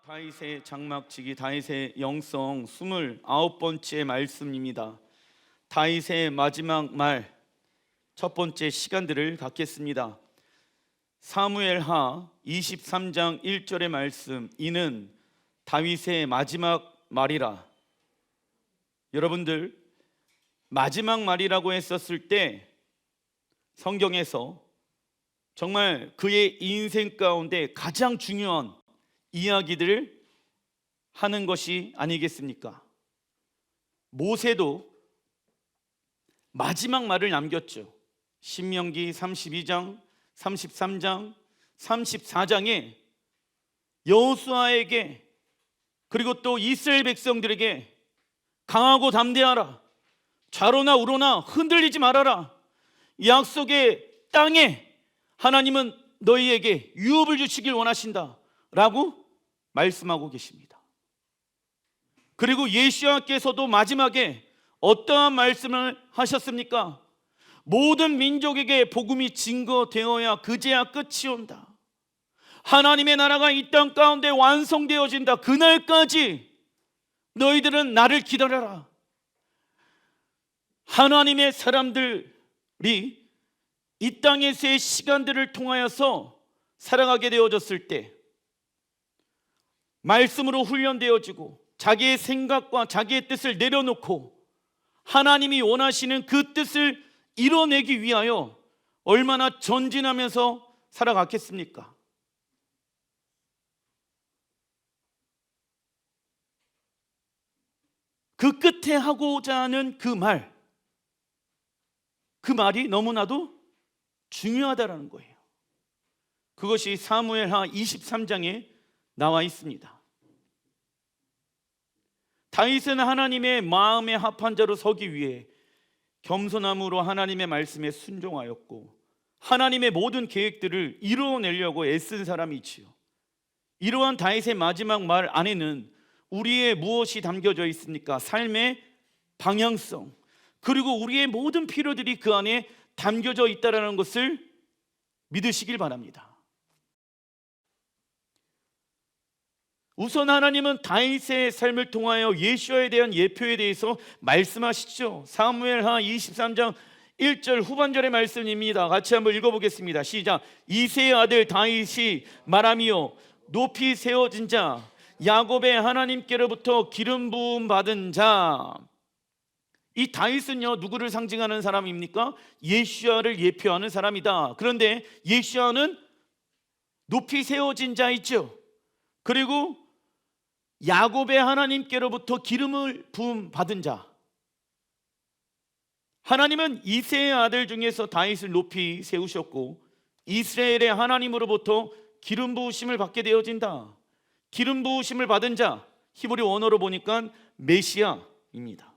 다윗의 장막지기 다윗의 영성 29번째 말씀입니다. 다윗의 마지막 말 첫 번째 시간들을 갖겠습니다. 사무엘하 23장 1절의 말씀, 이는 다윗의 마지막 말이라. 여러분들, 마지막 말이라고 했었을 때 성경에서 정말 그의 인생 가운데 가장 중요한 이야기들을 하는 것이 아니겠습니까? 모세도 마지막 말을 남겼죠. 신명기 32장, 33장, 34장에 여호수아에게 그리고 또 이스라엘 백성들에게 강하고 담대하라, 좌로나 우로나 흔들리지 말아라, 약속의 땅에 하나님은 너희에게 유업을 주시길 원하신다 라고 말씀하고 계십니다. 그리고 예수님께서도 마지막에 어떠한 말씀을 하셨습니까? 모든 민족에게 복음이 증거되어야 그제야 끝이 온다. 하나님의 나라가 이 땅 가운데 완성되어진다. 그날까지 너희들은 나를 기다려라. 하나님의 사람들이 이 땅에서의 시간들을 통하여서 살아가게 되어졌을 때 말씀으로 훈련되어지고 자기의 생각과 자기의 뜻을 내려놓고 하나님이 원하시는 그 뜻을 이뤄내기 위하여 얼마나 전진하면서 살아갔겠습니까? 그 끝에 하고자 하는 그 말이 너무나도 중요하다라는 거예요. 그것이 사무엘하 23장에 나와 있습니다. 다윗은 하나님의 마음에 합한 자로 서기 위해 겸손함으로 하나님의 말씀에 순종하였고 하나님의 모든 계획들을 이루어내려고 애쓴 사람이지요. 이러한 다윗의 마지막 말 안에는 우리의 무엇이 담겨져 있습니까? 삶의 방향성, 그리고 우리의 모든 필요들이 그 안에 담겨져 있다는 것을 믿으시길 바랍니다. 우선 하나님은 다윗의 삶을 통하여 예수아에 대한 예표에 대해서 말씀하시죠. 사무엘하 23장 1절 후반절의 말씀입니다. 같이 한번 읽어보겠습니다. 시작. 이새의 아들 다윗이 말하며 높이 세워진 자, 야곱의 하나님께로부터 기름 부음 받은 자. 이 다윗은요, 누구를 상징하는 사람입니까? 예수아를 예표하는 사람이다. 그런데 예수아는 높이 세워진 자이죠. 그리고 야곱의 하나님께로부터 기름을 부음 받은 자. 하나님은 이새의 아들 중에서 다윗을 높이 세우셨고 이스라엘의 하나님으로부터 기름 부으심을 받게 되어진다. 기름 부으심을 받은 자, 히브리 원어로 보니까 메시아입니다.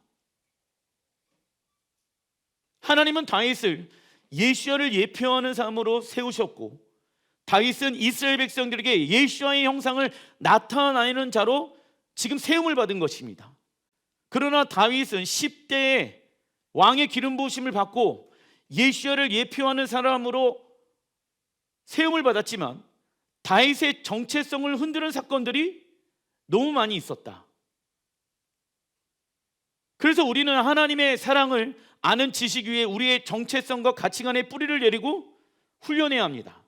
하나님은 다윗을 예수아를 예표하는 사람으로 세우셨고 다윗은 이스라엘 백성들에게 예수아의 형상을 나타내는 자로 지금 세움을 받은 것입니다. 그러나 다윗은 10대에 왕의 기름 부으심을 받고 예수아를 예표하는 사람으로 세움을 받았지만 다윗의 정체성을 흔드는 사건들이 너무 많이 있었다. 그래서 우리는 하나님의 사랑을 아는 지식 위에 우리의 정체성과 가치관의 뿌리를 내리고 훈련해야 합니다.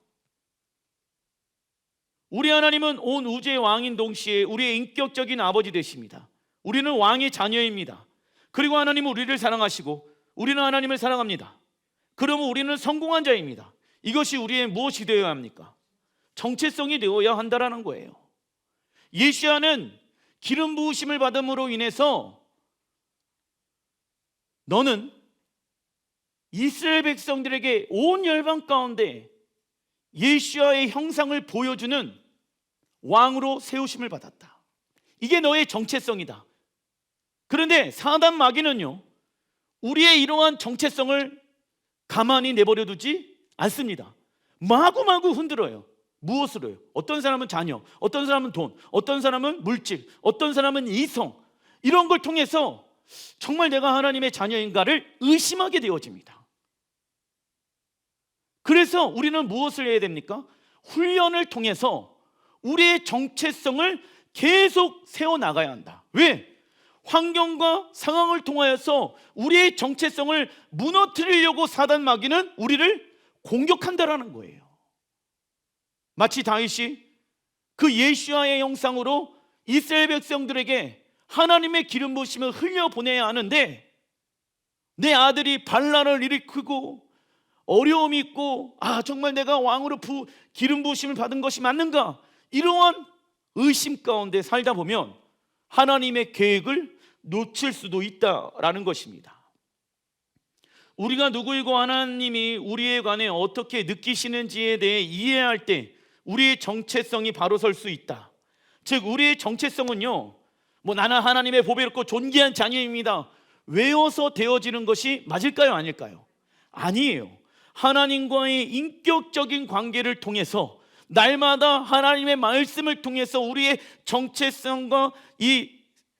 우리 하나님은 온 우주의 왕인 동시에 우리의 인격적인 아버지 되십니다. 우리는 왕의 자녀입니다. 그리고 하나님은 우리를 사랑하시고 우리는 하나님을 사랑합니다. 그러면 우리는 성공한 자입니다. 이것이 우리의 무엇이 되어야 합니까? 정체성이 되어야 한다라는 거예요. 예수아는 기름 부으심을 받음으로 인해서 너는 이스라엘 백성들에게 온 열방 가운데 예수아의 형상을 보여주는 왕으로 세우심을 받았다. 이게 너의 정체성이다. 그런데 사단 마귀는요, 우리의 이러한 정체성을 가만히 내버려 두지 않습니다. 마구마구 흔들어요. 무엇으로요? 어떤 사람은 자녀, 어떤 사람은 돈, 어떤 사람은 물질, 어떤 사람은 이성, 이런 걸 통해서 정말 내가 하나님의 자녀인가를 의심하게 되어집니다. 그래서 우리는 무엇을 해야 됩니까? 훈련을 통해서 우리의 정체성을 계속 세워나가야 한다. 왜? 환경과 상황을 통하여서 우리의 정체성을 무너뜨리려고 사단 마귀는 우리를 공격한다라는 거예요. 마치 다윗이 그 예수와의 형상으로 이스라엘 백성들에게 하나님의 기름 부으심을 흘려보내야 하는데, 내 아들이 반란을 일으키고 어려움이 있고 정말 내가 왕으로 기름 부으심을 받은 것이 맞는가, 이러한 의심 가운데 살다 보면 하나님의 계획을 놓칠 수도 있다라는 것입니다. 우리가 누구이고 하나님이 우리에 관해 어떻게 느끼시는지에 대해 이해할 때 우리의 정체성이 바로 설 수 있다. 즉 우리의 정체성은요, 나는 하나님의 보배롭고 존귀한 자녀입니다, 외워서 되어지는 것이 맞을까요? 아닐까요? 아니에요. 하나님과의 인격적인 관계를 통해서 날마다 하나님의 말씀을 통해서 우리의 정체성과 이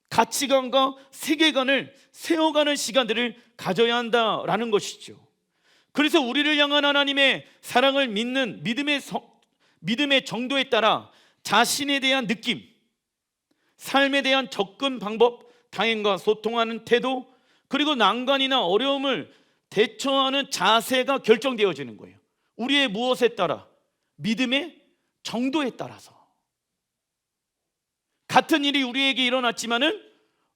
가치관과 세계관을 세워가는 시간들을 가져야 한다라는 것이죠. 그래서 우리를 향한 하나님의 사랑을 믿는 믿음의 정도에 따라 자신에 대한 느낌, 삶에 대한 접근 방법, 타인과 소통하는 태도, 그리고 난관이나 어려움을 대처하는 자세가 결정되어지는 거예요. 우리의 무엇에 따라? 믿음의 정도에 따라서. 같은 일이 우리에게 일어났지만은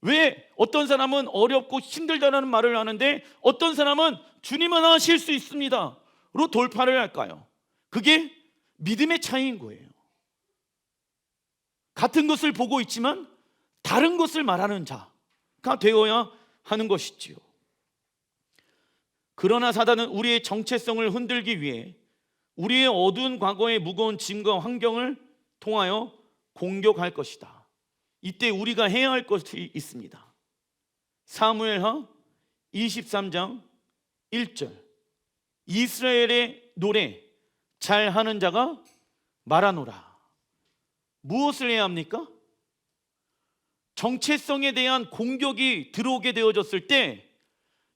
왜 어떤 사람은 어렵고 힘들다는 말을 하는데 어떤 사람은 주님은 하실 수 있습니다 로 돌파를 할까요? 그게 믿음의 차이인 거예요. 같은 것을 보고 있지만 다른 것을 말하는 자가 되어야 하는 것이지요. 그러나 사단은 우리의 정체성을 흔들기 위해 우리의 어두운 과거의 무거운 짐과 환경을 통하여 공격할 것이다. 이때 우리가 해야 할 것이 있습니다. 사무엘하 23장 1절, 이스라엘의 노래 잘하는 자가 말하노라. 무엇을 해야 합니까? 정체성에 대한 공격이 들어오게 되어졌을 때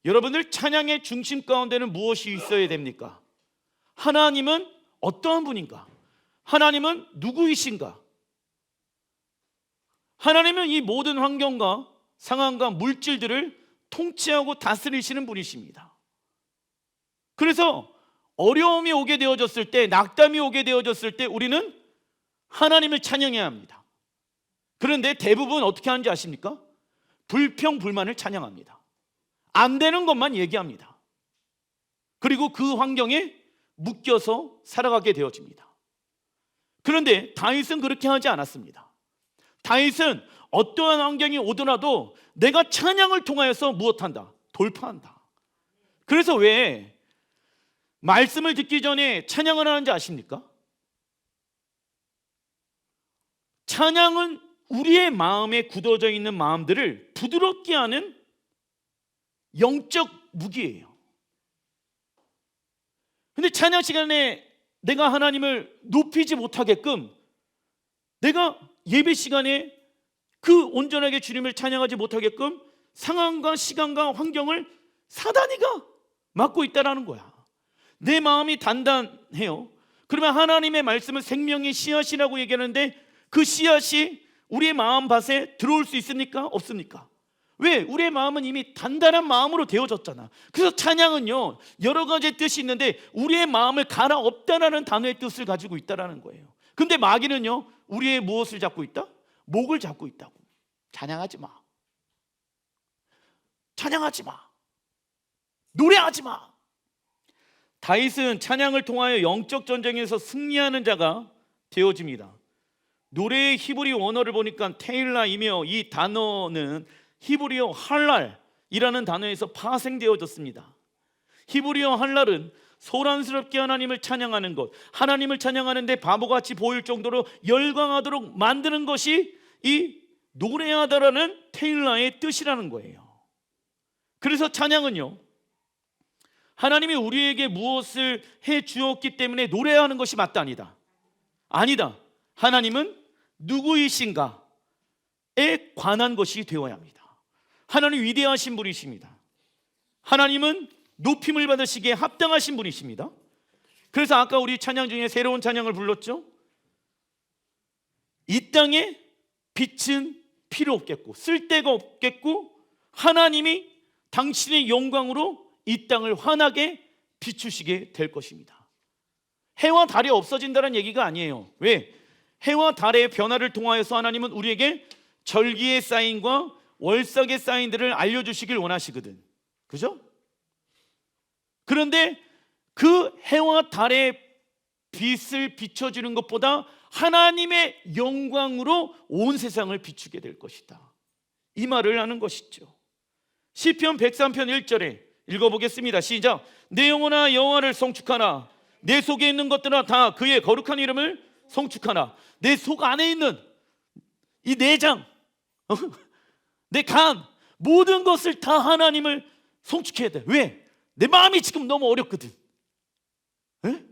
여러분들 찬양의 중심 가운데는 무엇이 있어야 됩니까? 하나님은 어떠한 분인가? 하나님은 누구이신가? 하나님은 이 모든 환경과 상황과 물질들을 통치하고 다스리시는 분이십니다. 그래서 어려움이 오게 되어졌을 때, 낙담이 오게 되어졌을 때 우리는 하나님을 찬양해야 합니다. 그런데 대부분 어떻게 하는지 아십니까? 불평, 불만을 찬양합니다. 안 되는 것만 얘기합니다. 그리고 그 환경에 묶여서 살아가게 되어집니다. 그런데 다윗은 그렇게 하지 않았습니다. 다윗은 어떠한 환경이 오더라도 내가 찬양을 통하여서 무엇한다? 돌파한다. 그래서 왜 말씀을 듣기 전에 찬양을 하는지 아십니까? 찬양은 우리의 마음에 굳어져 있는 마음들을 부드럽게 하는 영적 무기예요. 근데 찬양 시간에 내가 하나님을 높이지 못하게끔, 내가 예배 시간에 그 온전하게 주님을 찬양하지 못하게끔 상황과 시간과 환경을 사단이가 막고 있다라는 거야. 내 마음이 단단해요. 그러면 하나님의 말씀은 생명의 씨앗이라고 얘기하는데 그 씨앗이 우리의 마음밭에 들어올 수 있습니까? 없습니까? 왜? 우리의 마음은 이미 단단한 마음으로 되어졌잖아. 그래서 찬양은요, 여러 가지 뜻이 있는데 우리의 마음을 갈아엎다라는 단어의 뜻을 가지고 있다라는 거예요. 근데 마귀는요, 우리의 무엇을 잡고 있다? 목을 잡고 있다고. 찬양하지 마, 찬양하지 마, 노래하지 마. 다윗은 찬양을 통하여 영적 전쟁에서 승리하는 자가 되어집니다. 노래의 히브리 원어를 보니까 테일라이며 이 단어는 히브리어 할랄이라는 단어에서 파생되어졌습니다. 히브리어 할랄은 소란스럽게 하나님을 찬양하는 것, 하나님을 찬양하는데 바보같이 보일 정도로 열광하도록 만드는 것이 이 노래하다라는 테일라의 뜻이라는 거예요. 그래서 찬양은요, 하나님이 우리에게 무엇을 해 주었기 때문에 노래하는 것이 맞다, 아니다? 아니다. 하나님은 누구이신가에 관한 것이 되어야 합니다. 하나님 위대하신 분이십니다. 하나님은 높임을 받으시기에 합당하신 분이십니다. 그래서 아까 우리 찬양 중에 새로운 찬양을 불렀죠. 이 땅에 빛은 필요 없겠고 쓸데가 없겠고 하나님이 당신의 영광으로 이 땅을 환하게 비추시게 될 것입니다. 해와 달이 없어진다는 얘기가 아니에요. 왜? 해와 달의 변화를 통하여서 하나님은 우리에게 절기의 사인과 월석의 사인들을 알려주시길 원하시거든. 그죠? 그런데 그 해와 달의 빛을 비춰주는 것보다 하나님의 영광으로 온 세상을 비추게 될 것이다, 이 말을 하는 것이죠. 시편 103편 1절에 읽어보겠습니다. 시작. 내 영혼아 여호와를 송축하라. 내 속에 있는 것들아 다 그의 거룩한 이름을 송축하라. 내 속 안에 있는 이 내장, 내 간, 모든 것을 다 하나님을 송축해야 돼. 왜? 내 마음이 지금 너무 어렵거든. 에?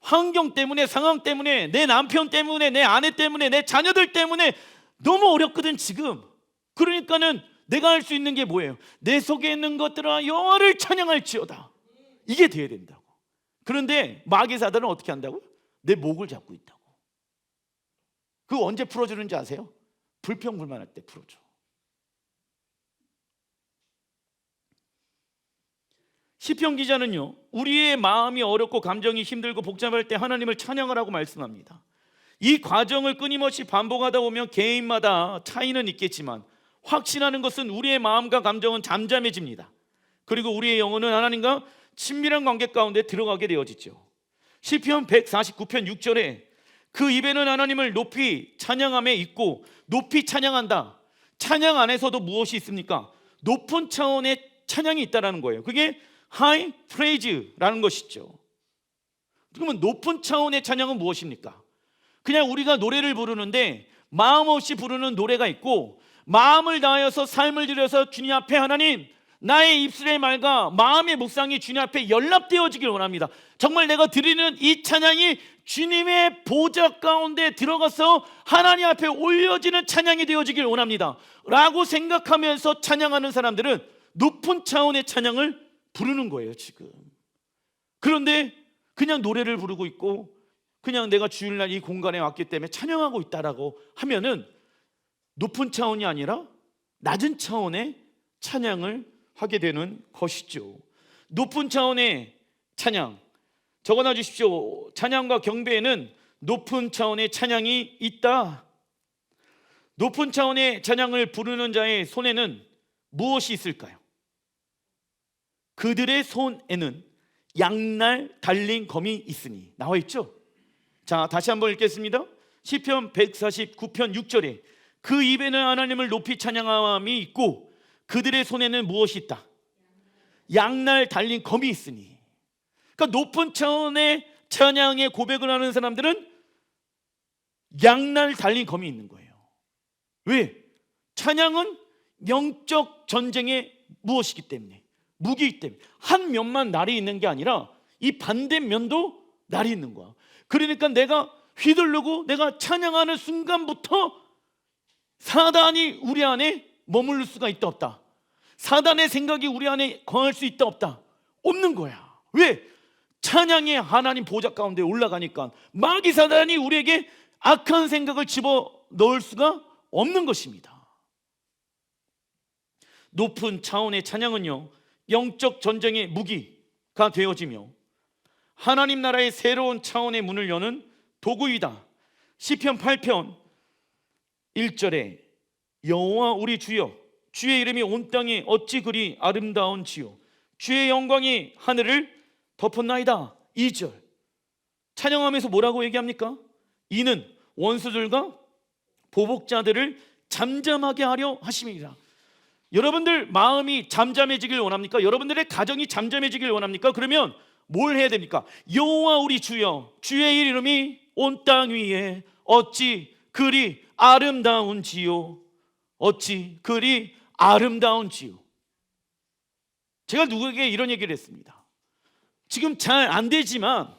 환경 때문에, 상황 때문에, 내 남편 때문에, 내 아내 때문에, 내 자녀들 때문에 너무 어렵거든 지금. 그러니까는 내가 할 수 있는 게 뭐예요? 내 속에 있는 것들아 여호와를 찬양할지어다. 이게 돼야 된다고. 그런데 마귀 사단은 어떻게 한다고? 내 목을 잡고 있다고. 그거 언제 풀어주는지 아세요? 불평불만할 때 풀어줘. 시편 기자는요, 우리의 마음이 어렵고 감정이 힘들고 복잡할 때 하나님을 찬양하라고 말씀합니다. 이 과정을 끊임없이 반복하다 보면 개인마다 차이는 있겠지만 확신하는 것은 우리의 마음과 감정은 잠잠해집니다. 그리고 우리의 영혼은 하나님과 친밀한 관계 가운데 들어가게 되어지죠. 시편 149편 6절에 그 입에는 하나님을 높이 찬양함에 있고 높이 찬양한다. 찬양 안에서도 무엇이 있습니까? 높은 차원의 찬양이 있다는 거예요. 그게 high praise라는 것이죠. 그러면 높은 차원의 찬양은 무엇입니까? 그냥 우리가 노래를 부르는데 마음 없이 부르는 노래가 있고, 마음을 다하여서 삶을 들여서 주님 앞에 하나님, 나의 입술의 말과 마음의 묵상이 주님 앞에 연락되어지길 원합니다. 정말 내가 드리는 이 찬양이 주님의 보좌 가운데 들어가서 하나님 앞에 올려지는 찬양이 되어지길 원합니다 라고 생각하면서 찬양하는 사람들은 높은 차원의 찬양을 부르는 거예요 지금. 그런데 그냥 노래를 부르고 있고 그냥 내가 주일날 이 공간에 왔기 때문에 찬양하고 있다라고 하면은 높은 차원이 아니라 낮은 차원의 찬양을 하게 되는 것이죠. 높은 차원의 찬양, 적어놔 주십시오. 찬양과 경배에는 높은 차원의 찬양이 있다. 높은 차원의 찬양을 부르는 자의 손에는 무엇이 있을까요? 그들의 손에는 양날 달린 검이 있으니, 나와 있죠? 자, 다시 한번 읽겠습니다. 시편 149편 6절에 그 입에는 하나님을 높이 찬양함이 있고 그들의 손에는 무엇이 있다? 양날 달린 검이 있으니. 그러니까 높은 차원의 찬양의 고백을 하는 사람들은 양날 달린 검이 있는 거예요. 왜? 찬양은 영적 전쟁의 무엇이기 때문에, 무기이기 때문에 한 면만 날이 있는 게 아니라 이 반대면도 날이 있는 거야. 그러니까 내가 휘두르고 내가 찬양하는 순간부터 사단이 우리 안에 머무를 수가 있다 없다? 사단의 생각이 우리 안에 거할 수 있다 없다? 없는 거야. 왜? 찬양이 하나님 보좌 가운데 올라가니까 마귀 사단이 우리에게 악한 생각을 집어넣을 수가 없는 것입니다. 높은 차원의 찬양은요, 영적 전쟁의 무기가 되어지며 하나님 나라의 새로운 차원의 문을 여는 도구이다. 시편 8편 1절에 여호와 우리 주여, 주의 이름이 온 땅에 어찌 그리 아름다운지요, 주의 영광이 하늘을 덮었나이다. 2절 찬양하면서 뭐라고 얘기합니까? 이는 원수들과 보복자들을 잠잠하게 하려 하심이라. 여러분들 마음이 잠잠해지길 원합니까? 여러분들의 가정이 잠잠해지길 원합니까? 그러면 뭘 해야 됩니까? 여호와 우리 주여, 주의 이름이 온 땅 위에 어찌 그리 아름다운지요, 어찌 그리 아름다운지요. 제가 누구에게 이런 얘기를 했습니다. 지금 잘 안 되지만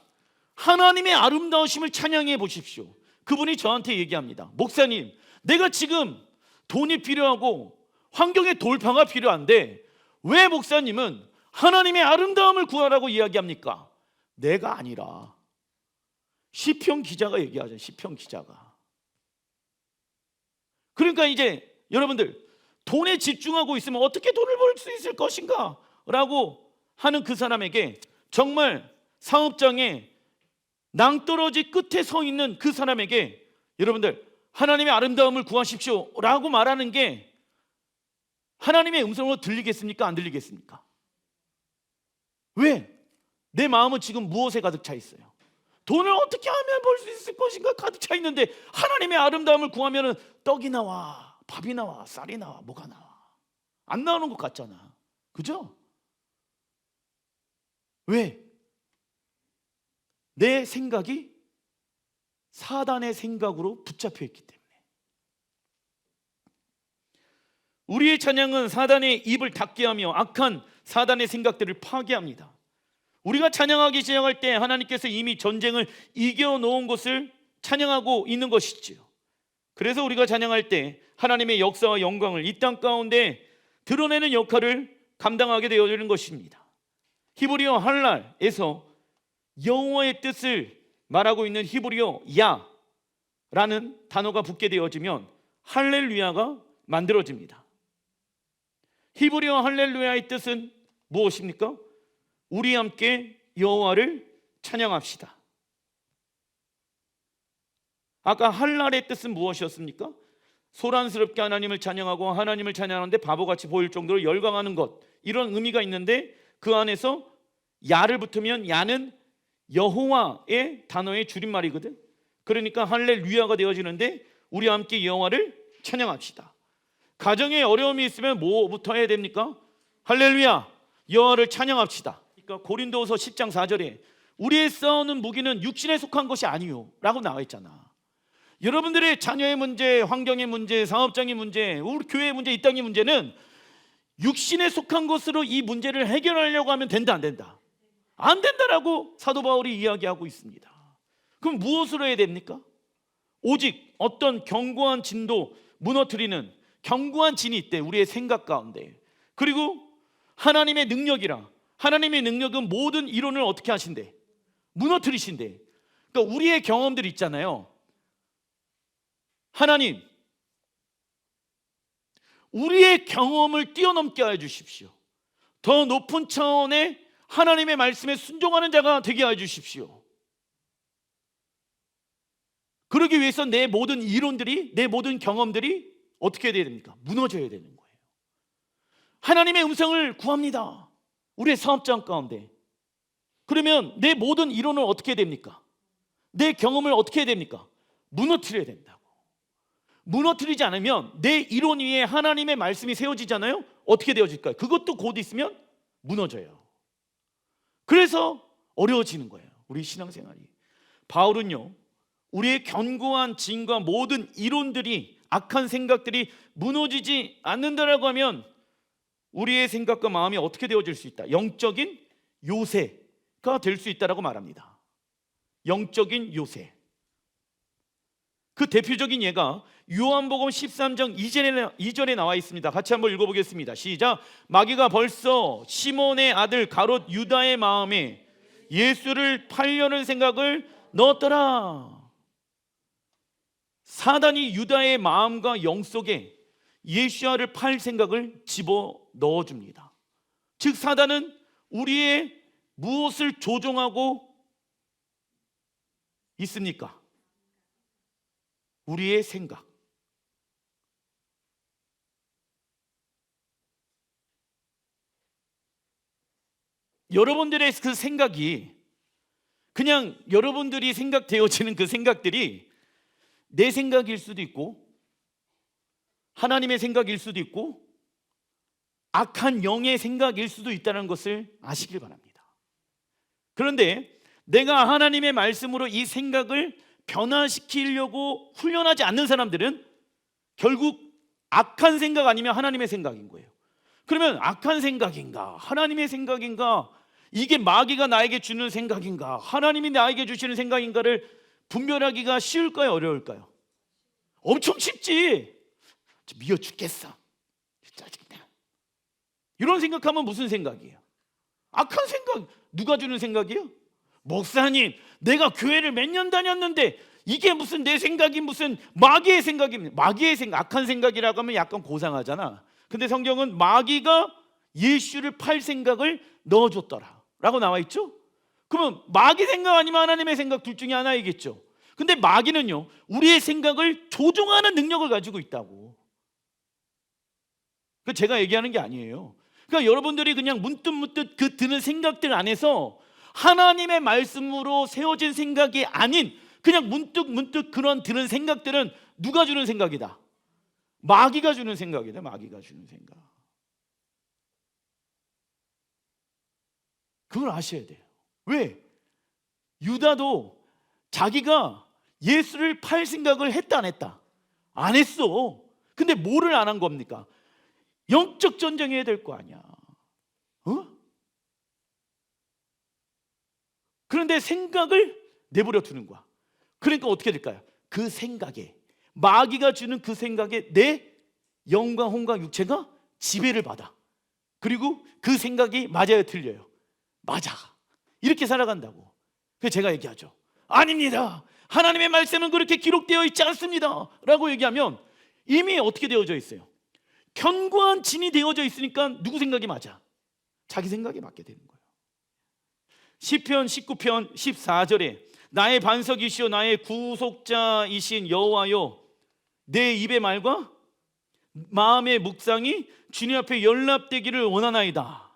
하나님의 아름다우심을 찬양해 보십시오. 그분이 저한테 얘기합니다. 목사님, 내가 지금 돈이 필요하고 환경의 돌파가 필요한데 왜 목사님은 하나님의 아름다움을 구하라고 이야기합니까? 내가 아니라 시편 기자가 얘기하죠. 시편 기자가. 그러니까 이제 여러분들, 돈에 집중하고 있으면 어떻게 돈을 벌 수 있을 것인가 라고 하는 그 사람에게, 정말 사업장에 낭떠러지 끝에 서 있는 그 사람에게 여러분들, 하나님의 아름다움을 구하십시오 라고 말하는 게 하나님의 음성으로 들리겠습니까? 안 들리겠습니까? 왜? 내 마음은 지금 무엇에 가득 차 있어요? 돈을 어떻게 하면 벌 수 있을 것인가 가득 차 있는데, 하나님의 아름다움을 구하면 떡이 나와, 밥이 나와, 쌀이 나와, 뭐가 나와? 안 나오는 것 같잖아. 그죠? 왜? 내 생각이 사단의 생각으로 붙잡혀 있기 때문에. 우리의 찬양은 사단의 입을 닫게 하며 악한 사단의 생각들을 파괴합니다. 우리가 찬양하기 시작할 때 하나님께서 이미 전쟁을 이겨놓은 것을 찬양하고 있는 것이지요. 그래서 우리가 찬양할 때 하나님의 역사와 영광을 이 땅 가운데 드러내는 역할을 감당하게 되어지는 것입니다. 히브리어 할랄에서 여호와의 뜻을 말하고 있는 히브리어 야라는 단어가 붙게 되어지면 할렐루야가 만들어집니다. 히브리어 할렐루야의 뜻은 무엇입니까? 우리 함께 여호와를 찬양합시다. 아까 할랄의 뜻은 무엇이었습니까? 소란스럽게 하나님을 찬양하고 하나님을 찬양하는데 바보같이 보일 정도로 열광하는 것, 이런 의미가 있는데, 그 안에서 야를 붙으면 야는 여호와의 단어의 줄임말이거든. 그러니까 할렐루야가 되어지는데, 우리 함께 여호와를 찬양합시다. 가정에 어려움이 있으면 뭐부터 해야 됩니까? 할렐루야, 여호와를 찬양합시다. 그러니까 고린도후서 10장 4절에 우리의 싸우는 무기는 육신에 속한 것이 아니요 라고 나와 있잖아. 여러분들의 자녀의 문제, 환경의 문제, 사업장의 문제, 우리 교회의 문제, 이 땅의 문제는 육신에 속한 것으로 이 문제를 해결하려고 하면 된다, 안 된다? 안 된다라고 사도 바울이 이야기하고 있습니다. 그럼 무엇으로 해야 됩니까? 오직 어떤 견고한 진도 무너뜨리는 견고한 진이 있대, 우리의 생각 가운데. 그리고 하나님의 능력이라, 하나님의 능력은 모든 이론을 어떻게 하신대? 무너뜨리신대. 그러니까 우리의 경험들 있잖아요. 하나님, 우리의 경험을 뛰어넘게 해 주십시오. 더 높은 차원의 하나님의 말씀에 순종하는 자가 되게 해 주십시오. 그러기 위해서 내 모든 이론들이, 내 모든 경험들이 어떻게 해야 됩니까? 무너져야 되는 거예요. 하나님의 음성을 구합니다, 우리의 사업장 가운데. 그러면 내 모든 이론을 어떻게 해야 됩니까? 내 경험을 어떻게 해야 됩니까? 무너뜨려야 된다고. 무너뜨리지 않으면 내 이론 위에 하나님의 말씀이 세워지잖아요. 어떻게 되어질까요? 그것도 곧 있으면 무너져요. 그래서 어려워지는 거예요, 우리 신앙생활이. 바울은요, 우리의 견고한 진과 모든 이론들이, 악한 생각들이 무너지지 않는다라고 하면 우리의 생각과 마음이 어떻게 되어질 수 있다? 영적인 요새가 될 수 있다라고 말합니다. 영적인 요새. 그 대표적인 예가 요한복음 13장 2절에 나와 있습니다. 같이 한번 읽어보겠습니다. 시작. 마귀가 벌써 시몬의 아들 가롯 유다의 마음에 예수를 팔려는 생각을 넣었더라. 사단이 유다의 마음과 영 속에 예수야를 팔 생각을 집어넣어 줍니다. 즉 사단은 우리의 무엇을 조종하고 있습니까? 우리의 생각. 여러분들의 그 생각이, 그냥 여러분들이 생각되어지는 그 생각들이 내 생각일 수도 있고 하나님의 생각일 수도 있고 악한 영의 생각일 수도 있다는 것을 아시길 바랍니다. 그런데 내가 하나님의 말씀으로 이 생각을 변화시키려고 훈련하지 않는 사람들은 결국 악한 생각 아니면 하나님의 생각인 거예요. 그러면 악한 생각인가 하나님의 생각인가, 이게 마귀가 나에게 주는 생각인가 하나님이 나에게 주시는 생각인가를 분별하기가 쉬울까요, 어려울까요? 엄청 쉽지. 미워 죽겠어, 짜증나, 이런 생각하면 무슨 생각이에요? 악한 생각. 누가 주는 생각이에요? 목사님, 내가 교회를 몇 년 다녔는데 이게 무슨 내 생각이 무슨 마귀의 생각입니다. 마귀의 생각, 악한 생각이라고 하면 약간 고상하잖아. 근데 성경은 마귀가 예수를 팔 생각을 넣어줬더라 라고 나와 있죠. 그러면 마귀 생각 아니면 하나님의 생각 둘 중에 하나이겠죠. 근데 마귀는요, 우리의 생각을 조종하는 능력을 가지고 있다고. 그 제가 얘기하는 게 아니에요. 그러니까 여러분들이 그냥 문득문득 그 드는 생각들 안에서 하나님의 말씀으로 세워진 생각이 아닌 그냥 문득문득 그런 드는 생각들은 누가 주는 생각이다? 마귀가 주는 생각이다. 마귀가 주는 생각. 그걸 아셔야 돼요. 왜? 유다도 자기가 예수를 팔 생각을 했다 안 했다? 안 했어. 근데 뭐를 안 한 겁니까? 영적 전쟁해야 될 거 아니야. 그런데 생각을 내버려 두는 거야. 그러니까 어떻게 될까요? 그 생각에, 마귀가 주는 그 생각에 내 영과 혼과 육체가 지배를 받아. 그리고 그 생각이 맞아요, 틀려요? 맞아. 이렇게 살아간다고. 그래서 제가 얘기하죠. 아닙니다. 하나님의 말씀은 그렇게 기록되어 있지 않습니다 라고 얘기하면 이미 어떻게 되어져 있어요? 견고한 진이 되어져 있으니까 누구 생각이 맞아? 자기 생각이 맞게 되는 거예요. 시편 19편 14절에 나의 반석이시오 나의 구속자이신 여호와여 내 입의 말과 마음의 묵상이 주님 앞에 연락되기를 원하나이다.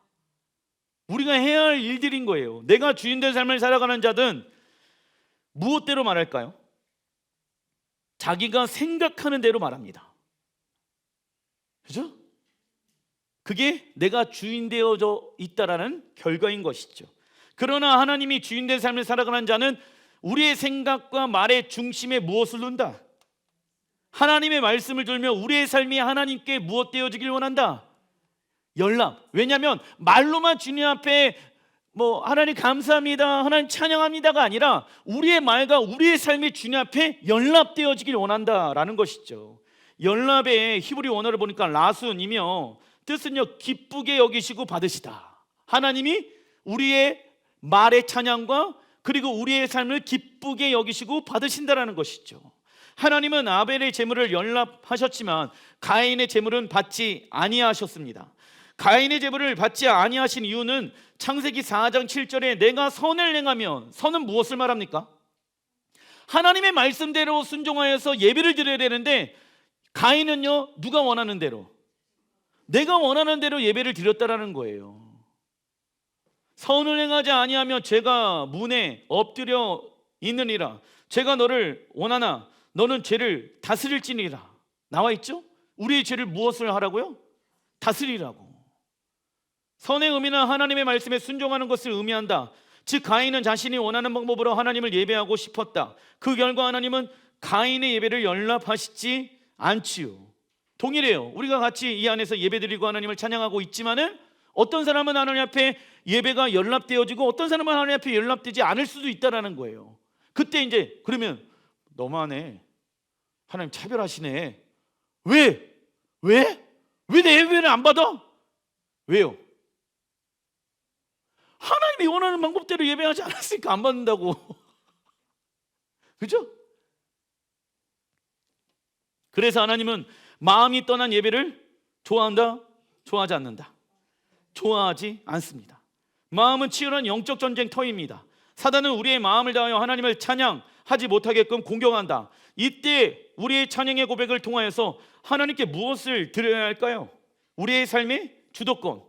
우리가 해야 할 일들인 거예요. 내가 주인된 삶을 살아가는 자든 무엇대로 말할까요? 자기가 생각하는 대로 말합니다. 그죠? 그게 내가 주인 되어져 있다라는 결과인 것이죠. 그러나 하나님이 주인된 삶을 살아가는 자는 우리의 생각과 말의 중심에 무엇을 둔다? 하나님의 말씀을 들며 우리의 삶이 하나님께 무엇 되어지길 원한다? 연락. 왜냐하면 말로만 주님 앞에 하나님 감사합니다, 하나님 찬양합니다가 아니라 우리의 말과 우리의 삶이 주님 앞에 연락되어지길 원한다라는 것이죠. 연락의 히브리 원어를 보니까 라순이며 뜻은요 기쁘게 여기시고 받으시다. 하나님이 우리의 말의 찬양과 그리고 우리의 삶을 기쁘게 여기시고 받으신다라는 것이죠. 하나님은 아벨의 제물을 연락하셨지만 가인의 제물은 받지 아니하셨습니다. 가인의 제물을 받지 아니하신 이유는 창세기 4장 7절에 내가 선을 행하면, 선은 무엇을 말합니까? 하나님의 말씀대로 순종하여서 예배를 드려야 되는데 가인은요 누가 원하는 대로, 내가 원하는 대로 예배를 드렸다라는 거예요. 선을 행하지 아니하며 죄가 문에 엎드려 있느니라. 죄가 너를 원하나 너는 죄를 다스릴지니라. 나와 있죠? 우리의 죄를 무엇을 하라고요? 다스리라고. 선의 의미는 하나님의 말씀에 순종하는 것을 의미한다. 즉 가인은 자신이 원하는 방법으로 하나님을 예배하고 싶었다. 그 결과 하나님은 가인의 예배를 연락하시지 않지요. 동일해요. 우리가 같이 이 안에서 예배드리고 하나님을 찬양하고 있지만은 어떤 사람은 하나님 앞에 예배가 연락되어지고 어떤 사람은 하나님 앞에 연락되지 않을 수도 있다라는 거예요. 그때 이제 그러면 너무하네, 하나님 차별하시네. 왜 내 예배를 안 받아? 왜요? 하나님이 원하는 방법대로 예배하지 않았으니까 안 받는다고. 그죠? 그래서 하나님은 마음이 떠난 예배를 좋아한다? 좋아하지 않는다? 좋아하지 않습니다. 마음은 치열한 영적 전쟁터입니다. 사단은 우리의 마음을 다하여 하나님을 찬양하지 못하게끔 공격한다. 이때 우리의 찬양의 고백을 통하여서 하나님께 무엇을 드려야 할까요? 우리의 삶의 주도권.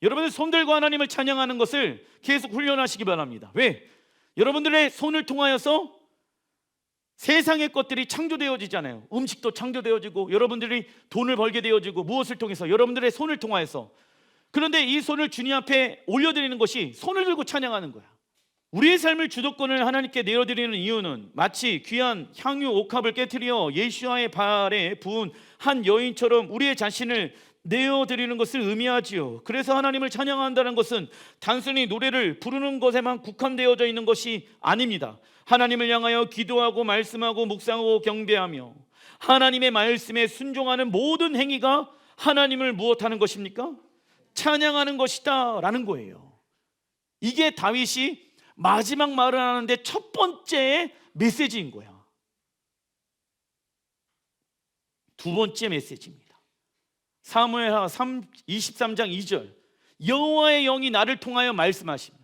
여러분들 손들고 하나님을 찬양하는 것을 계속 훈련하시기 바랍니다. 왜? 여러분들의 손을 통하여서 세상의 것들이 창조되어지잖아요. 음식도 창조되어지고 여러분들이 돈을 벌게 되어지고 무엇을 통해서? 여러분들의 손을 통하여서. 그런데 이 손을 주님 앞에 올려드리는 것이 손을 들고 찬양하는 거야. 우리의 삶의 주도권을 하나님께 내어드리는 이유는 마치 귀한 향유 옥합을 깨트려 예수와의 발에 부은 한 여인처럼 우리의 자신을 내어드리는 것을 의미하지요. 그래서 하나님을 찬양한다는 것은 단순히 노래를 부르는 것에만 국한되어져 있는 것이 아닙니다. 하나님을 향하여 기도하고 말씀하고 묵상하고 경배하며 하나님의 말씀에 순종하는 모든 행위가 하나님을 무엇하는 것입니까? 찬양하는 것이다 라는 거예요. 이게 다윗이 마지막 말을 하는데 첫 번째 메시지인 거야. 두 번째 메시지입니다. 사무엘하 23장 2절, 여호와의 영이 나를 통하여 말씀하시며,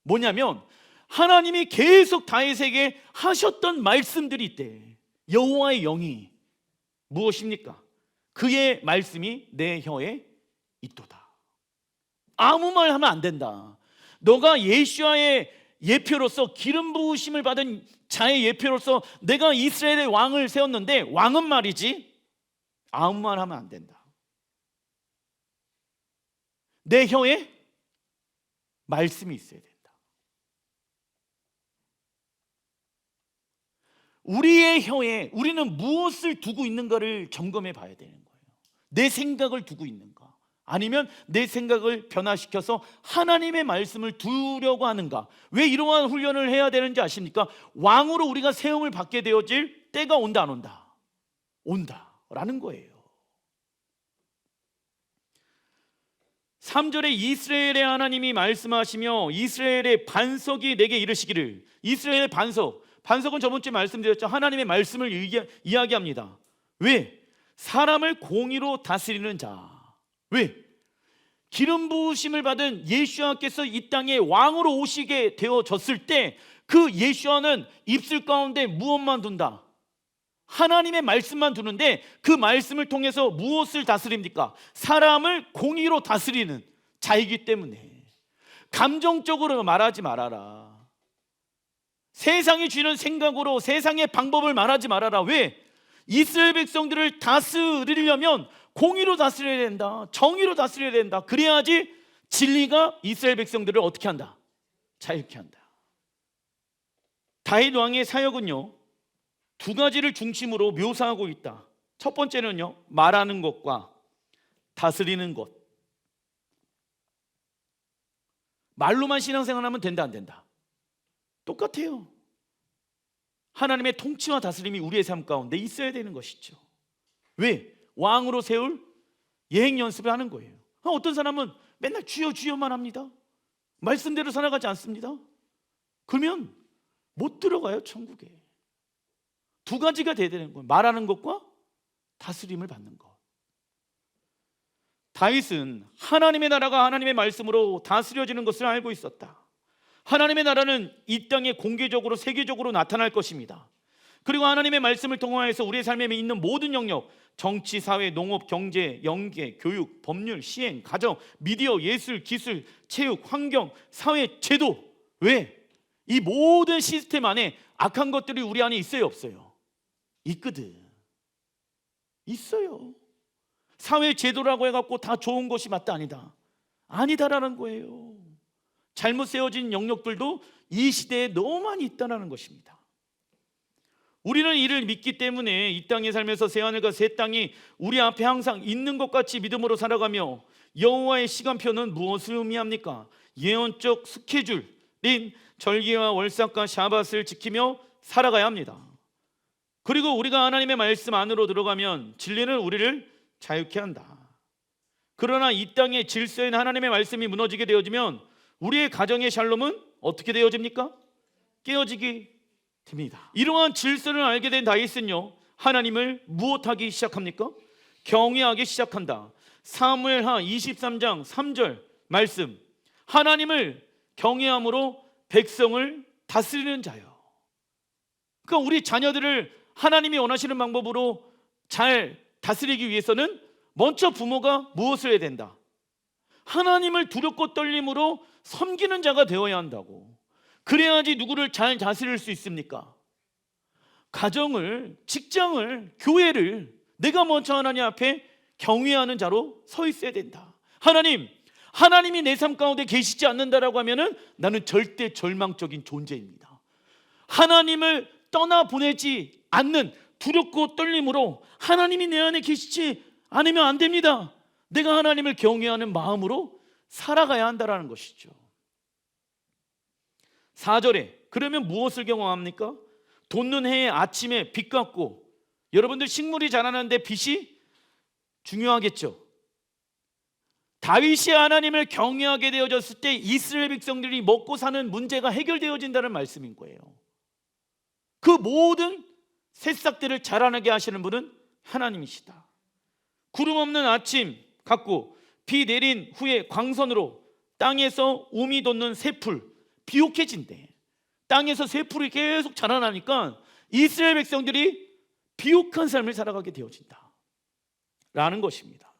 뭐냐면 하나님이 계속 다윗에게 하셨던 말씀들이 있대. 여호와의 영이 무엇입니까? 그의 말씀이 내 혀에 있도다. 아무 말 하면 안 된다. 너가 예수와의 예표로서, 기름 부으심을 받은 자의 예표로서 내가 이스라엘의 왕을 세웠는데, 왕은 말이지 아무 말 하면 안 된다. 내 혀에 말씀이 있어야 된다. 우리의 혀에 우리는 무엇을 두고 있는가를 점검해 봐야 되는 거예요. 내 생각을 두고 있는가, 아니면 내 생각을 변화시켜서 하나님의 말씀을 두려고 하는가. 왜 이러한 훈련을 해야 되는지 아십니까? 왕으로 우리가 세움을 받게 되어질 때가 온다, 안 온다? 온다라는 거예요. 3절에 이스라엘의 하나님이 말씀하시며 이스라엘의 반석이 내게 이르시기를. 이스라엘의 반석은 저번주에 말씀드렸죠. 하나님의 말씀을 이야기합니다. 왜? 사람을 공의로 다스리는 자. 왜? 기름 부으심을 받은 예수와께서 이 땅에 왕으로 오시게 되어졌을 때 그 예수와는 입술 가운데 무엇만 둔다? 하나님의 말씀만 두는데, 그 말씀을 통해서 무엇을 다스립니까? 사람을 공의로 다스리는 자이기 때문에 감정적으로 말하지 말아라. 세상이 주는 생각으로 세상의 방법을 말하지 말아라. 왜? 이스라엘 백성들을 다스리려면 공의로 다스려야 된다. 정의로 다스려야 된다. 그래야지 진리가 이스라엘 백성들을 어떻게 한다? 자유케 한다. 다윗 왕의 사역은요, 두 가지를 중심으로 묘사하고 있다. 첫 번째는요, 말하는 것과 다스리는 것. 말로만 신앙생활하면 된다, 안 된다? 똑같아요. 하나님의 통치와 다스림이 우리의 삶 가운데 있어야 되는 것이죠. 왜? 왕으로 세울 예행 연습을 하는 거예요. 어떤 사람은 맨날 주여 주여만 합니다. 말씀대로 살아가지 않습니다. 그러면 못 들어가요, 천국에. 두 가지가 돼야 되는 거예요. 말하는 것과 다스림을 받는 것. 다윗은 하나님의 나라가 하나님의 말씀으로 다스려지는 것을 알고 있었다. 하나님의 나라는 이 땅에 공개적으로 세계적으로 나타날 것입니다. 그리고 하나님의 말씀을 통하여서 우리의 삶에 있는 모든 영역, 정치, 사회, 농업, 경제, 연계, 교육, 법률, 시행, 가정, 미디어, 예술, 기술, 체육, 환경, 사회, 제도. 왜? 이 모든 시스템 안에 악한 것들이 우리 안에 있어요, 없어요? 있거든. 있어요. 사회 제도라고 해갖고 다 좋은 것이 맞다, 아니다? 아니다라는 거예요. 잘못 세워진 영역들도 이 시대에 너무 많이 있다는 것입니다. 우리는 이를 믿기 때문에 이 땅에 살면서 새하늘과 새 땅이 우리 앞에 항상 있는 것 같이 믿음으로 살아가며, 여호와의 시간표는 무엇을 의미합니까? 예언적 스케줄인 절기와 월삭과 샤밧을 지키며 살아가야 합니다. 그리고 우리가 하나님의 말씀 안으로 들어가면 진리는 우리를 자유케 한다. 그러나 이 땅의 질서인 하나님의 말씀이 무너지게 되어지면 우리의 가정의 샬롬은 어떻게 되어집니까? 깨어지게 됩니다. 이러한 질서를 알게 된 다윗은요, 하나님을 무엇하기 시작합니까? 경외하기 시작한다. 사무엘하 23장 3절 말씀, 하나님을 경외함으로 백성을 다스리는 자요. 그러니까 우리 자녀들을 하나님이 원하시는 방법으로 잘 다스리기 위해서는 먼저 부모가 무엇을 해야 된다? 하나님을 두렵고 떨림으로 섬기는 자가 되어야 한다고. 그래야지 누구를 잘 다스릴 수 있습니까? 가정을, 직장을, 교회를 내가 먼저 하나님 앞에 경외하는 자로 서 있어야 된다. 하나님이 내 삶 가운데 계시지 않는다라고 하면은 나는 절대 절망적인 존재입니다. 하나님을 떠나보내지 않는 두렵고 떨림으로 하나님이 내 안에 계시지 않으면 안 됩니다. 내가 하나님을 경외하는 마음으로 살아가야 한다는 것이죠. 4절에 그러면 무엇을 경험합니까? 돋는 해의 아침에 빛 같고, 여러분들 식물이 자라는데 빛이 중요하겠죠. 다윗이 하나님을 경외하게 되어졌을 때 이스라엘 백성들이 먹고 사는 문제가 해결되어진다는 말씀인 거예요. 그 모든 새싹들을 자라나게 하시는 분은 하나님이시다. 구름 없는 아침 같고 비 내린 후에 광선으로 땅에서 우미 돋는 새풀, 비옥해진대. 땅에서 새풀이 계속 자라나니까 이스라엘 백성들이 비옥한 삶을 살아가게 되어진다 라는 것입니다.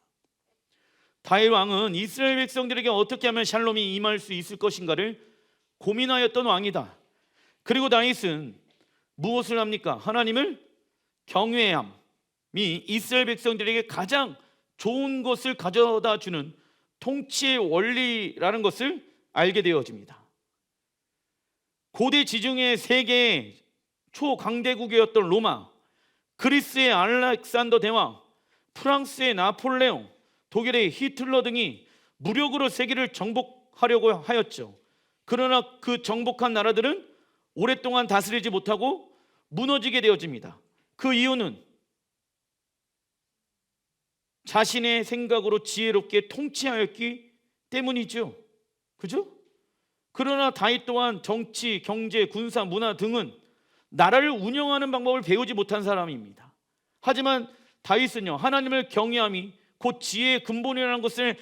다윗 왕은 이스라엘 백성들에게 어떻게 하면 샬롬이 임할 수 있을 것인가를 고민하였던 왕이다. 그리고 다윗은 무엇을 합니까? 하나님을 경외함이 이스라엘 백성들에게 가장 좋은 것을 가져다 주는 통치의 원리라는 것을 알게 되어집니다. 고대 지중해 세계의 초강대국이었던 로마, 그리스의 알렉산더 대왕, 프랑스의 나폴레옹, 독일의 히틀러 등이 무력으로 세계를 정복하려고 하였죠. 그러나 그 정복한 나라들은 오랫동안 다스리지 못하고 무너지게 되어집니다. 그 이유는 자신의 생각으로 지혜롭게 통치하였기 때문이죠. 그죠? 그러나 다윗 또한 정치, 경제, 군사, 문화 등은 나라를 운영하는 방법을 배우지 못한 사람입니다. 하지만 다윗은요, 하나님을 경외함이 곧 지혜의 근본이라는 것을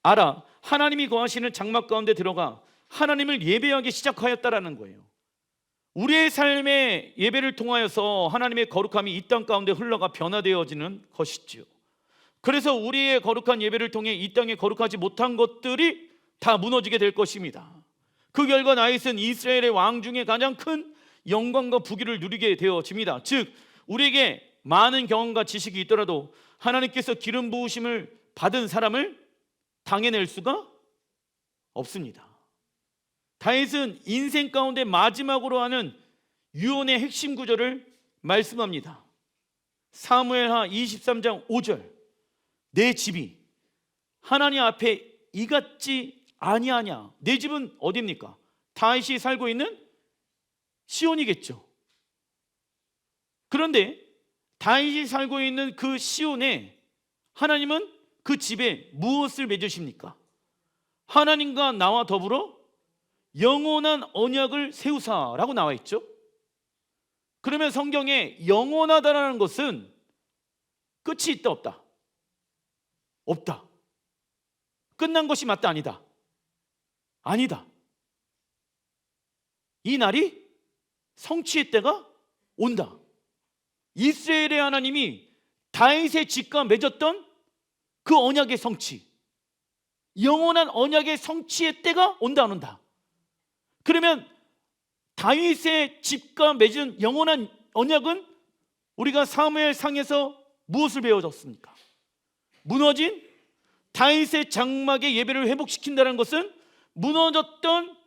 알아 하나님이 거하시는 장막 가운데 들어가 하나님을 예배하기 시작하였다라는 거예요. 우리의 삶의 예배를 통하여서 하나님의 거룩함이 이 땅 가운데 흘러가 변화되어지는 것이죠. 그래서 우리의 거룩한 예배를 통해 이 땅에 거룩하지 못한 것들이 다 무너지게 될 것입니다. 그 결과 다윗은 이스라엘의 왕 중에 가장 큰 영광과 부귀를 누리게 되어집니다. 즉 우리에게 많은 경험과 지식이 있더라도 하나님께서 기름 부으심을 받은 사람을 당해낼 수가 없습니다. 다윗은 인생 가운데 마지막으로 하는 유언의 핵심 구절을 말씀합니다. 사무엘하 23장 5절, 내 집이 하나님 앞에 이 같지 아니하냐. 내 집은 어디입니까? 다윗이 살고 있는 시온이겠죠. 그런데 다윗이 살고 있는 그 시온에 하나님은 그 집에 무엇을 맺으십니까? 하나님과 나와 더불어 영원한 언약을 세우사라고 나와 있죠. 그러면 성경에 영원하다라는 것은 끝이 있다 없다? 없다. 끝난 것이 맞다 아니다? 아니다. 이 날이 성취의 때가 온다. 이스라엘의 하나님이 다윗의 집과 맺었던 그 언약의 성취, 영원한 언약의 성취의 때가 온다 안 온다? 그러면 다윗의 집과 맺은 영원한 언약은 우리가 사무엘상에서 무엇을 배워줬습니까? 무너진 다윗의 장막의 예배를 회복시킨다는 것은 무너졌던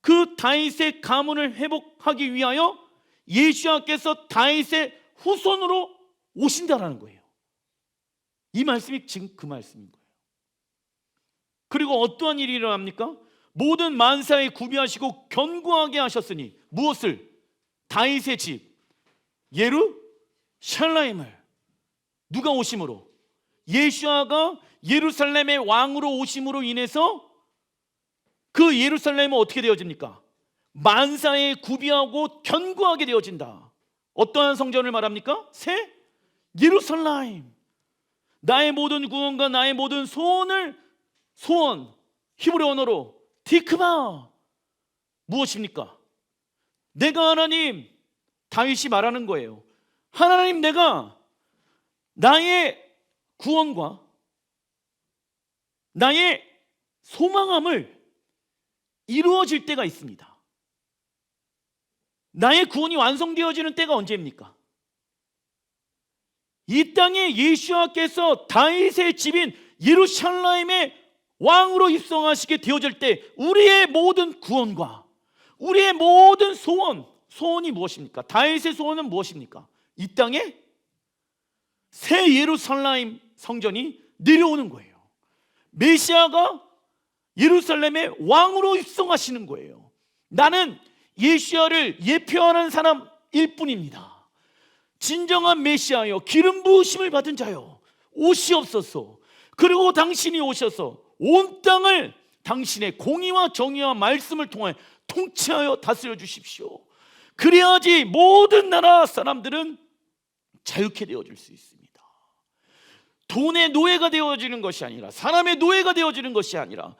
그 다윗의 가문을 회복하기 위하여 예수님께서 다윗의 후손으로 오신다라는 거예요. 이 말씀이 지금 그 말씀인 거예요. 그리고 어떠한 일이 일어납니까? 모든 만사에 구비하시고 견고하게 하셨으니 무엇을? 다윗의 집 예루살렘을. 누가 오심으로? 예수아가 예루살렘의 왕으로 오심으로 인해서 그 예루살렘은 어떻게 되어집니까? 만사에 구비하고 견고하게 되어진다. 어떠한 성전을 말합니까? 새 예루살렘. 나의 모든 구원과 나의 모든 소원, 히브리 언어로 티크바. 무엇입니까? 내가 하나님, 다윗이 말하는 거예요. 하나님, 내가 나의 구원과 나의 소망함을 이루어질 때가 있습니다. 나의 구원이 완성되어지는 때가 언제입니까? 이 땅에 예수와께서 다윗의 집인 예루살렘의 왕으로 입성하시게 되어질 때 우리의 모든 구원과 우리의 모든 소원이 무엇입니까? 다윗의 소원은 무엇입니까? 이 땅에 새 예루살렘 성전이 내려오는 거예요. 메시아가 예루살렘의 왕으로 입성하시는 거예요. 나는 예수야를 예표하는 사람일 뿐입니다. 진정한 메시아여, 기름 부으심을 받은 자여, 오시옵소서. 그리고 당신이 오셔서 온 땅을 당신의 공의와 정의와 말씀을 통해 통치하여 다스려 주십시오. 그래야지 모든 나라 사람들은 자유케 되어질 수 있습니다. 돈의 노예가 되어지는 것이 아니라, 사람의 노예가 되어지는 것이 아니라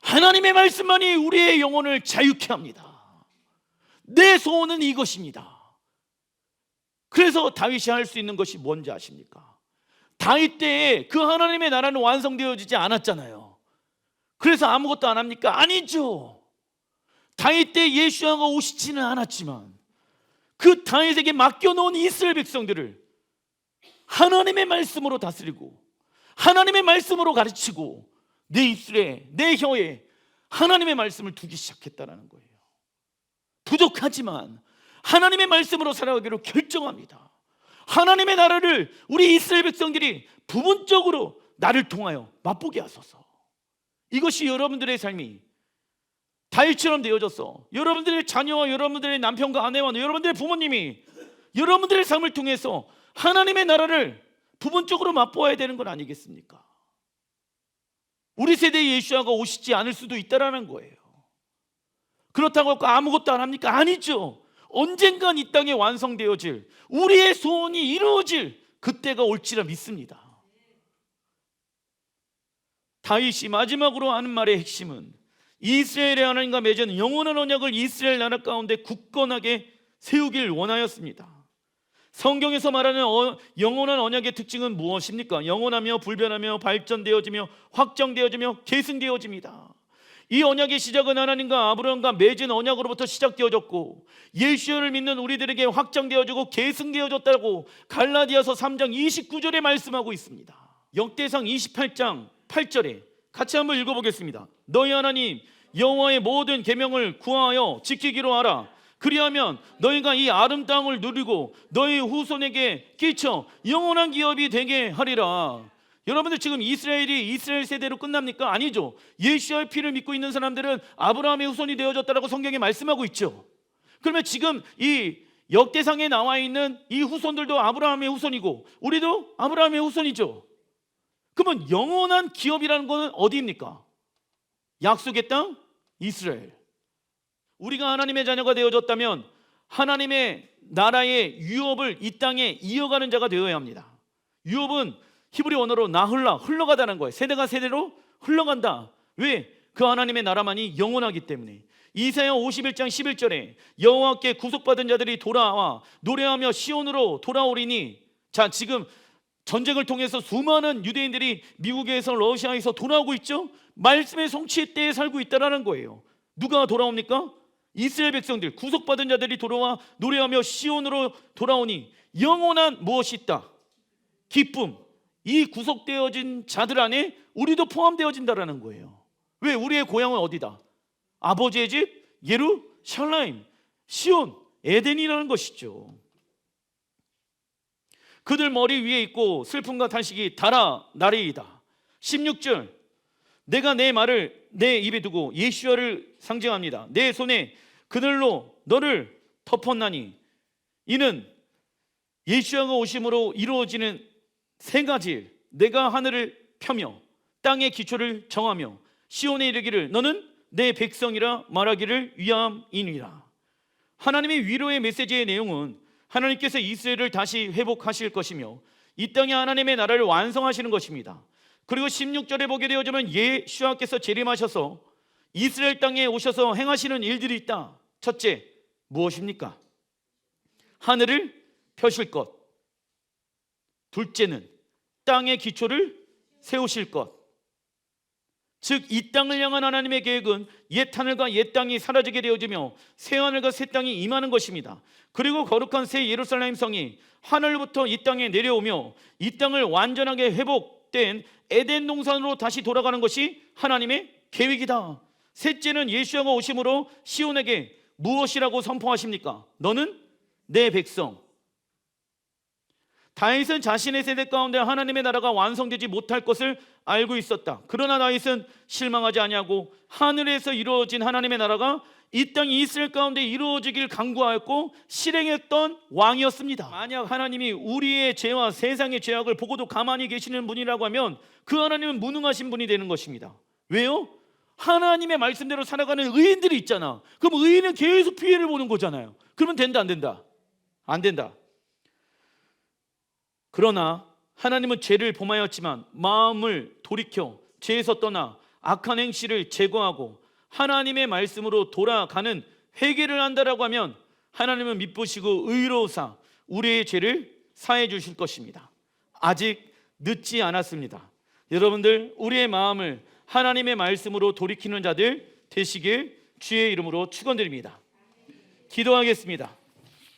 하나님의 말씀만이 우리의 영혼을 자유케 합니다. 내 소원은 이것입니다. 그래서 다윗이 할 수 있는 것이 뭔지 아십니까? 다윗 때에 그 하나님의 나라는 완성되어지지 않았잖아요. 그래서 아무것도 안 합니까? 아니죠. 다윗 때 예수야가 오시지는 않았지만 그 다윗에게 맡겨놓은 이스라엘 백성들을 하나님의 말씀으로 다스리고 하나님의 말씀으로 가르치고 내 입술에, 내 혀에 하나님의 말씀을 두기 시작했다는 거예요. 부족하지만 하나님의 말씀으로 살아가기로 결정합니다. 하나님의 나라를 우리 이스라엘 백성들이 부분적으로 나를 통하여 맛보게 하소서. 이것이 여러분들의 삶이 다윗처럼 되어져서 여러분들의 자녀와 여러분들의 남편과 아내와 여러분들의 부모님이 여러분들의 삶을 통해서 하나님의 나라를 부분적으로 맛보아야 되는 건 아니겠습니까? 우리 세대의 예수야가 오시지 않을 수도 있다라는 거예요. 그렇다고 하고 아무것도 안 합니까? 아니죠. 언젠간 이 땅에 완성되어질, 우리의 소원이 이루어질 그때가 올지라 믿습니다. 다윗이 마지막으로 하는 말의 핵심은 이스라엘의 하나님과 맺은 영원한 언약을 이스라엘 나라 가운데 굳건하게 세우길 원하였습니다. 성경에서 말하는 영원한 언약의 특징은 무엇입니까? 영원하며 불변하며 발전되어지며 확정되어지며 계승되어집니다. 이 언약의 시작은 하나님과 아브라함과 맺은 언약으로부터 시작되어졌고 예수를 믿는 우리들에게 확정되어지고 계승되어졌다고 갈라디아서 3장 29절에 말씀하고 있습니다. 역대상 28장 8절에 같이 한번 읽어보겠습니다. 너희 하나님 여호와의 모든 계명을 구하여 지키기로 하라. 그리하면 너희가 이 아름다운 땅을 누리고 너희 후손에게 끼쳐 영원한 기업이 되게 하리라. 여러분들 지금 이스라엘이 이스라엘 세대로 끝납니까? 아니죠. 예수의 피를 믿고 있는 사람들은 아브라함의 후손이 되어졌다라고 성경에 말씀하고 있죠. 그러면 지금 이 역대상에 나와 있는 이 후손들도 아브라함의 후손이고 우리도 아브라함의 후손이죠. 그러면 영원한 기업이라는 것은 어디입니까? 약속의 땅? 이스라엘. 우리가 하나님의 자녀가 되어졌다면 하나님의 나라의 유업을 이 땅에 이어가는 자가 되어야 합니다. 유업은 히브리 언어로 나흘라, 흘러가다는 거예요. 세대가 세대로 흘러간다. 왜? 그 하나님의 나라만이 영원하기 때문에. 이사야 51장 11절에 여호와께 구속받은 자들이 돌아와 노래하며 시온으로 돌아오리니. 자, 지금 전쟁을 통해서 수많은 유대인들이 미국에서 러시아에서 돌아오고 있죠. 말씀의 성취의 때에 살고 있다는 거예요. 누가 돌아옵니까? 이스라엘 백성들, 구속받은 자들이 돌아와 노래하며 시온으로 돌아오니 영원한 무엇이 있다? 기쁨. 이 구속되어진 자들 안에 우리도 포함되어진다라는 거예요. 왜? 우리의 고향은 어디다? 아버지의 집 예루살렘, 시온, 에덴이라는 것이죠. 그들 머리 위에 있고 슬픔과 탄식이 달아나리이다. 16절, 내가 내 말을 내 입에 두고 예수야를 상징합니다. 내 손에 그늘로 너를 덮었나니. 이는 예수야가 오심으로 이루어지는 세 가지. 내가 하늘을 펴며 땅의 기초를 정하며 시온에 이르기를 너는 내 백성이라 말하기를 위함이니라. 하나님의 위로의 메시지의 내용은 하나님께서 이스라엘을 다시 회복하실 것이며 이 땅에 하나님의 나라를 완성하시는 것입니다. 그리고 16절에 보게 되어지면 예수와께서 재림하셔서 이스라엘 땅에 오셔서 행하시는 일들이 있다. 첫째, 무엇입니까? 하늘을 펴실 것. 둘째는 땅의 기초를 세우실 것. 즉 이 땅을 향한 하나님의 계획은 옛 하늘과 옛 땅이 사라지게 되어지며 새 하늘과 새 땅이 임하는 것입니다. 그리고 거룩한 새 예루살렘 성이 하늘부터 이 땅에 내려오며 이 땅을 완전하게 회복된 에덴 동산으로 다시 돌아가는 것이 하나님의 계획이다. 셋째는 예수야가 오심으로 시온에게 무엇이라고 선포하십니까? 너는 내 백성. 다윗은 자신의 세대 가운데 하나님의 나라가 완성되지 못할 것을 알고 있었다. 그러나 다윗은 실망하지 아니하고 하늘에서 이루어진 하나님의 나라가 이 땅 이스라엘 가운데 이루어지길 간구하였고 실행했던 왕이었습니다. 만약 하나님이 우리의 죄와 세상의 죄악을 보고도 가만히 계시는 분이라고 하면 그 하나님은 무능하신 분이 되는 것입니다. 왜요? 하나님의 말씀대로 살아가는 의인들이 있잖아. 그럼 의인은 계속 피해를 보는 거잖아요. 그러면 된다 안 된다? 안 된다. 그러나 하나님은 죄를 범하였지만 마음을 돌이켜 죄에서 떠나 악한 행실을 제거하고 하나님의 말씀으로 돌아가는 회개를 한다라고 하면 하나님은 미쁘시고 의로우사 우리의 죄를 사해 주실 것입니다. 아직 늦지 않았습니다. 여러분들, 우리의 마음을 하나님의 말씀으로 돌이키는 자들 되시길 주의 이름으로 축원드립니다. 기도하겠습니다.